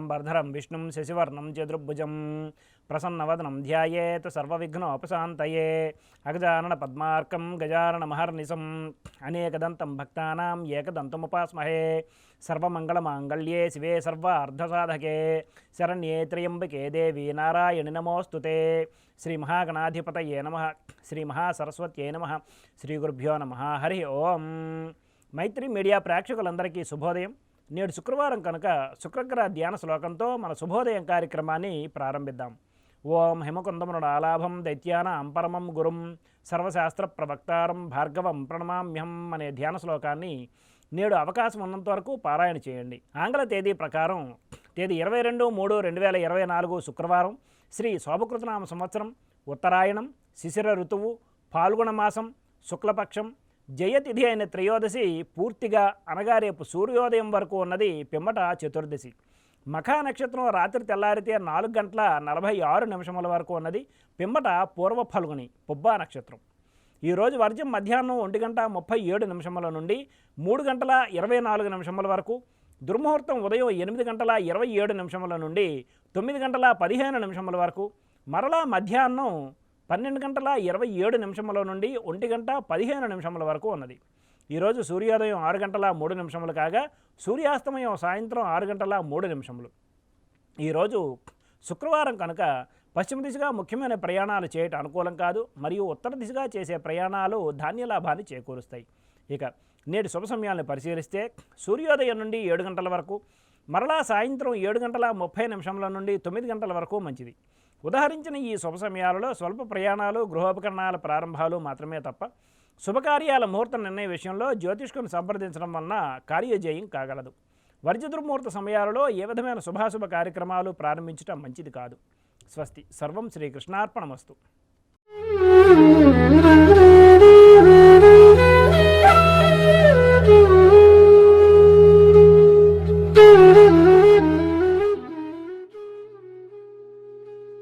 శుక్లాంబరధరం విష్ణుం శశివర్ణం చతుర్భుజం ప్రసన్నవదనం ధ్యాయేత్ సర్వవిఘ్నోపశాంతయే అగజానన పద్మార్కం గజానన మహర్నిశం అనేకదంతం భక్తానాం ఏకదంతముపాస్మహే సర్వమంగళమాంగళ్యే శివే సర్వార్ధసాధకే శరణ్యే త్ర్యంబకే దేవి నారాయణి నమోస్తుతే శ్రీ మహాగణాధిపతయే నమః శ్రీ మహాసరస్వత్యై నమః శ్రీ గురుభ్యో నమః హరి ఓం. మైత్రి మీడియా ప్రేక్షకులందరికీ శుభోదయం. నేడు శుక్రవారం కనుక శుక్రగ్రహ ధ్యాన శ్లోకంతో మన శుభోదయం కార్యక్రమాన్ని ప్రారంభిద్దాం. ఓం హిమకుందమునుడాలాభం దైత్యానాం పరమం గురుం సర్వశాస్త్ర ప్రవక్తారం భార్గవం ప్రణమామ్యహం అనే ధ్యాన శ్లోకాన్ని నేడు అవకాశం ఉన్నంత వరకు పారాయణ చేయండి. ఆంగ్ల తేదీ ప్రకారం తేదీ 22/3/2024 శుక్రవారం, శ్రీ శోభకృతనామ సంవత్సరం, ఉత్తరాయణం, శిశిర ఋతువు, పాల్గొన మాసం, శుక్లపక్షం, జయతిథి అయిన త్రయోదశి పూర్తిగా అనగా రేపు సూర్యోదయం వరకు ఉన్నది పిమ్మట చతుర్దశి. మఖా నక్షత్రం రాత్రి తెల్లారితే 4:46 వరకు ఉన్నది పిమ్మట పూర్వ ఫల్గుని పుబ్బా నక్షత్రం. ఈరోజు వర్జం మధ్యాహ్నం 1:37 నుండి 3:24 వరకు, దుర్ముహూర్తం ఉదయం 8:27 నుండి 9:15 వరకు, మరలా మధ్యాహ్నం 12:27 నుండి 1:15 వరకు ఉన్నది. ఈరోజు సూర్యోదయం 6:03 కాగా సూర్యాస్తమయం సాయంత్రం 6:03. ఈరోజు శుక్రవారం కనుక పశ్చిమ దిశగా ముఖ్యమైన ప్రయాణాలు చేయటం అనుకూలం కాదు, మరియు ఉత్తర దిశగా చేసే ప్రయాణాలు ధాన్యలాభాన్ని చేకూరుస్తాయి. ఇక నేటి శుభ సమయాలను పరిశీలిస్తే సూర్యోదయం నుండి 7 గంటల వరకు, మరలా సాయంత్రం 7:30 నుండి 9 గంటల వరకు మంచిది. ఉదహరించిన ఈ శుభ సమయాలలో స్వల్ప ప్రయాణాలు, గృహోపకరణాల ప్రారంభాలు మాత్రమే తప్ప శుభకార్యాల ముహూర్త నిర్ణయ విషయంలో జ్యోతిష్కుని సంప్రదించడం వలన కార్యజయం కాగలదు. వర్జ దుర్ముహూర్త సమయాలలో ఏ విధమైన శుభాశుభ కార్యక్రమాలు ప్రారంభించడం మంచిది కాదు. స్వస్తి. సర్వం శ్రీకృష్ణార్పణమస్తు.